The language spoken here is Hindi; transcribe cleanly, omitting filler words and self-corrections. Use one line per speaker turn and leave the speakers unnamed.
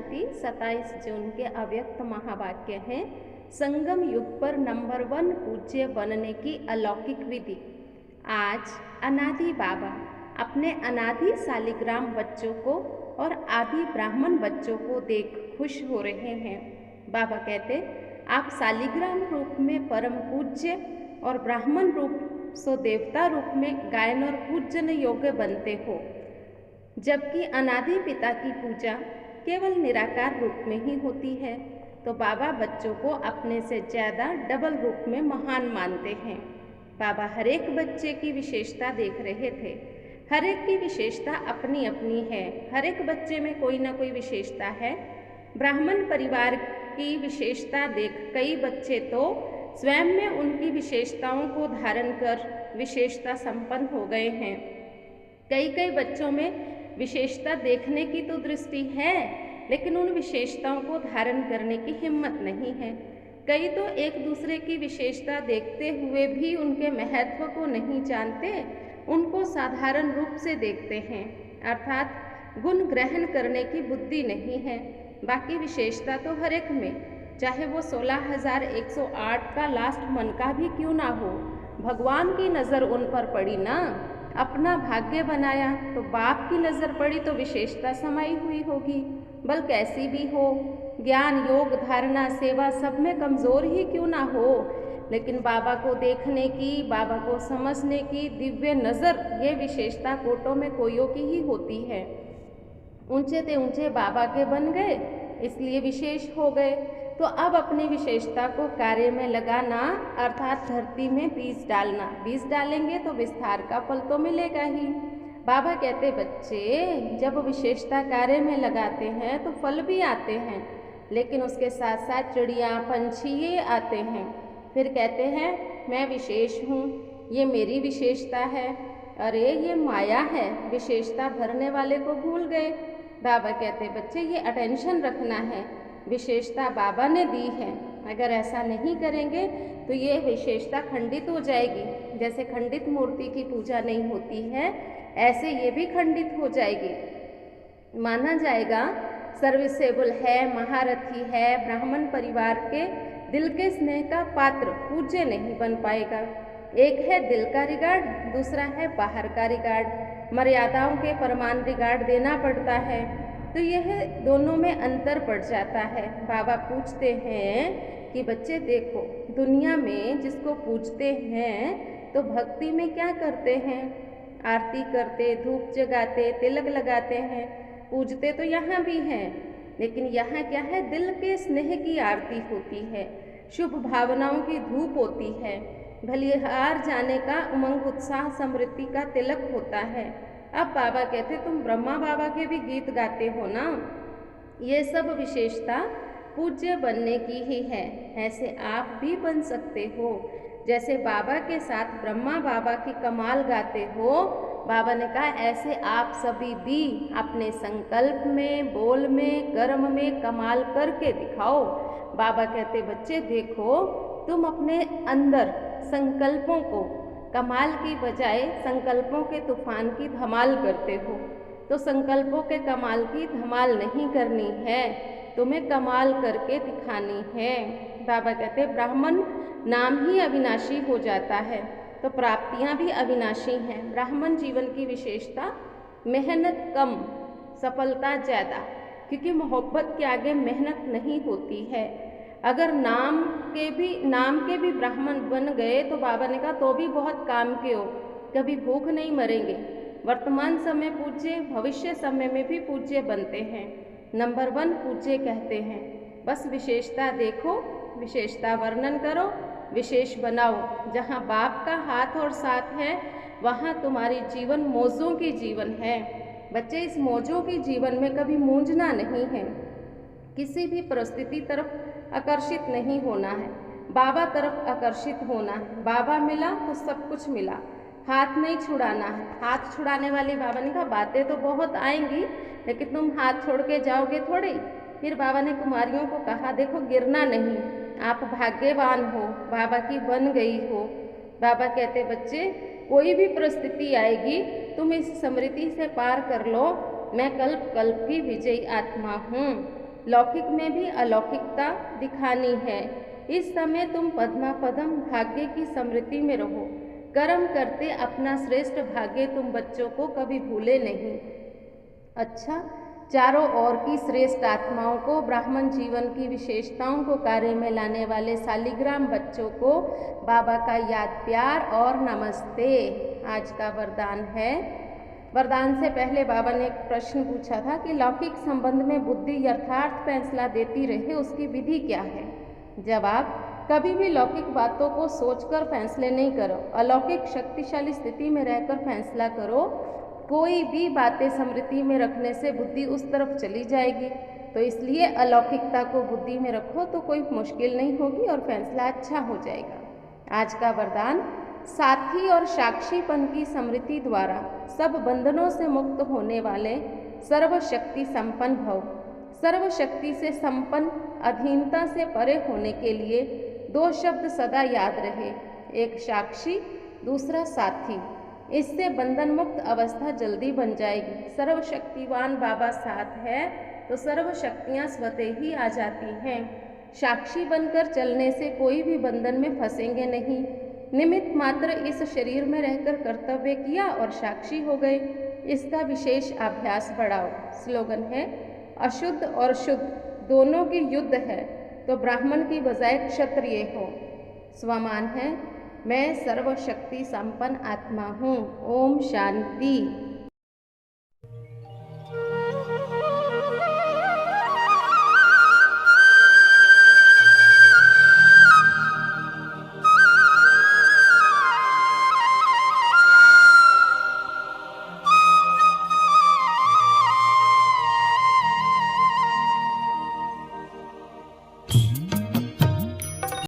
शांति 27 जून के अव्यक्त महावाक्य हैं। संगम युग पर नंबर 1 पूज्य बनने की अलौकिक विधि। आज अनादि बाबा अपने अनादि शालिग्राम बच्चों को और आदि ब्राह्मण बच्चों को देख खुश हो रहे हैं। बाबा कहते, आप शालिग्राम रूप में परम पूज्य और ब्राह्मण रूप सो देवता रूप में गायन और पूजन योग्य बनते हो, जबकि अनादि पिता की पूजा केवल निराकार रूप में ही होती है। तो बाबा बच्चों को अपने से ज़्यादा डबल रूप में महान मानते हैं। बाबा हर एक बच्चे की विशेषता देख रहे थे। हर एक की विशेषता अपनी अपनी है। हर एक बच्चे में कोई ना कोई विशेषता है। ब्राह्मण परिवार की विशेषता देख कई बच्चे तो स्वयं में उनकी विशेषताओं को धारण कर विशेषता संपन्न हो गए हैं। कई बच्चों में विशेषता देखने की तो दृष्टि है, लेकिन उन विशेषताओं को धारण करने की हिम्मत नहीं है। कई तो एक दूसरे की विशेषता देखते हुए भी उनके महत्व को नहीं जानते, उनको साधारण रूप से देखते हैं, अर्थात गुण ग्रहण करने की बुद्धि नहीं है। बाकी विशेषता तो हर एक में, चाहे वो 16,108 का लास्ट मन का भी क्यों ना हो, भगवान की नज़र उन पर पड़ी ना। अपना भाग्य बनाया तो बाप की नज़र पड़ी तो विशेषता समाई हुई होगी, बल कैसी भी हो। ज्ञान, योग, धारणा, सेवा सब में कमज़ोर ही क्यों ना हो, लेकिन बाबा को देखने की, बाबा को समझने की दिव्य नज़र, ये विशेषता कोटों में कोइयों की ही होती है। ऊंचे ते ऊंचे बाबा के बन गए, इसलिए विशेष हो गए। तो अब अपनी विशेषता को कार्य में लगाना, अर्थात धरती में बीज डालना। बीज डालेंगे तो विस्तार का फल तो मिलेगा ही। बाबा कहते, बच्चे जब विशेषता कार्य में लगाते हैं तो फल भी आते हैं, लेकिन उसके साथ साथ चिड़िया, पंछी ये आते हैं। फिर कहते हैं मैं विशेष हूँ, ये मेरी विशेषता है। अरे ये माया है, विशेषता भरने वाले को भूल गए। बाबा कहते, बच्चे ये अटेंशन रखना है, विशेषता बाबा ने दी है। अगर ऐसा नहीं करेंगे तो ये विशेषता खंडित हो जाएगी। जैसे खंडित मूर्ति की पूजा नहीं होती है, ऐसे ये भी खंडित हो जाएगी। माना जाएगा सर्विसेबल है, महारथी है, ब्राह्मण परिवार के दिल के स्नेह का पात्र पूज्य नहीं बन पाएगा। एक है दिल का रिगार्ड, दूसरा है बाहर का रिगार्ड। मर्यादाओं के परमान रिगार्ड देना पड़ता है, तो यह दोनों में अंतर पड़ जाता है। बाबा पूछते हैं कि बच्चे देखो, दुनिया में जिसको पूजते हैं तो भक्ति में क्या करते हैं? आरती करते, धूप जगाते, तिलक लगाते हैं। पूजते तो यहाँ भी हैं, लेकिन यहाँ क्या है? दिल के स्नेह की आरती होती है, शुभ भावनाओं की धूप होती है, भलिहार जाने का उमंग, उत्साह, समृद्धि का तिलक होता है। अब बाबा कहते, तुम ब्रह्मा बाबा के भी गीत गाते हो ना। ये सब विशेषता पूज्य बनने की ही है। ऐसे आप भी बन सकते हो। जैसे बाबा के साथ ब्रह्मा बाबा की कमाल गाते हो, बाबा ने कहा ऐसे आप सभी भी अपने संकल्प में, बोल में, कर्म में कमाल करके दिखाओ। बाबा कहते, बच्चे देखो, तुम अपने अंदर संकल्पों को कमाल की बजाय संकल्पों के तूफान की धमाल करते हो। तो संकल्पों के कमाल की धमाल नहीं करनी है, तुम्हें कमाल करके दिखानी है। बाबा कहते, ब्राह्मण नाम ही अविनाशी हो जाता है, तो प्राप्तियां भी अविनाशी हैं। ब्राह्मण जीवन की विशेषता मेहनत कम, सफलता ज़्यादा, क्योंकि मोहब्बत के आगे मेहनत नहीं होती है। अगर नाम के भी ब्राह्मण बन गए तो बाबा ने कहा तो भी बहुत काम के हो, कभी भूख नहीं मरेंगे। वर्तमान समय पूज्य, भविष्य समय में भी पूज्य बनते हैं। नंबर 1 पूज्य कहते हैं। बस विशेषता देखो, विशेषता वर्णन करो, विशेष बनाओ। जहाँ बाप का हाथ और साथ है, वहाँ तुम्हारी जीवन मौजों की जीवन है। बच्चे, इस मौजों की जीवन में कभी मूंझना नहीं है, किसी भी परिस्थिति तरफ आकर्षित नहीं होना है, बाबा तरफ आकर्षित होना है। बाबा मिला तो सब कुछ मिला, हाथ नहीं छुड़ाना है। हाथ छुड़ाने वाली बाबा ने कहा बातें तो बहुत आएंगी, लेकिन तुम हाथ छोड़ के जाओगे थोड़ी। फिर बाबा ने कुमारियों को कहा, देखो गिरना नहीं, आप भाग्यवान हो, बाबा की बन गई हो। बाबा कहते, बच्चे कोई भी परिस्थिति आएगी, तुम इस समृद्धि से पार कर लो। मैं कल्प कल्प की विजयी आत्मा हूँ। लौकिक में भी अलौकिकता दिखानी है। इस समय तुम पद्मापदम भाग्य की स्मृति में रहो। कर्म करते अपना श्रेष्ठ भाग्य तुम बच्चों को कभी भूले नहीं। अच्छा, चारों ओर की श्रेष्ठ आत्माओं को, ब्राह्मण जीवन की विशेषताओं को कार्य में लाने वाले शालिग्राम बच्चों को बाबा का याद प्यार और नमस्ते। आज का वरदान है। वरदान से पहले बाबा ने एक प्रश्न पूछा था कि लौकिक संबंध में बुद्धि यथार्थ फैसला देती रहे, उसकी विधि क्या है। जवाब, कभी भी लौकिक बातों को सोचकर फैसले नहीं करो, अलौकिक शक्तिशाली स्थिति में रहकर फैसला करो। कोई भी बातें स्मृति में रखने से बुद्धि उस तरफ चली जाएगी, तो इसलिए अलौकिकता को बुद्धि में रखो तो कोई मुश्किल नहीं होगी और फैसला अच्छा हो जाएगा। आज का वरदान, साथी और साक्षीपन की स्मृति द्वारा सब बंधनों से मुक्त होने वाले सर्वशक्ति संपन्न भव। सर्वशक्ति से संपन्न, अधीनता से परे होने के लिए दो शब्द सदा याद रहे, एक साक्षी, दूसरा साथी। इससे बंधन मुक्त अवस्था जल्दी बन जाएगी। सर्वशक्तिवान बाबा साथ है तो सर्व शक्तियाँ स्वतः ही आ जाती हैं। साक्षी बनकर चलने से कोई भी बंधन में फंसेंगे नहीं। निमित्त मात्र इस शरीर में रहकर कर्तव्य किया और साक्षी हो गए। इसका विशेष अभ्यास बढ़ाओ। स्लोगन है, अशुद्ध और शुद्ध दोनों की युद्ध है तो ब्राह्मण की बजाय क्षत्रिय हो। स्वमान है, मैं सर्वशक्ति संपन्न आत्मा हूँ। ओम शांति।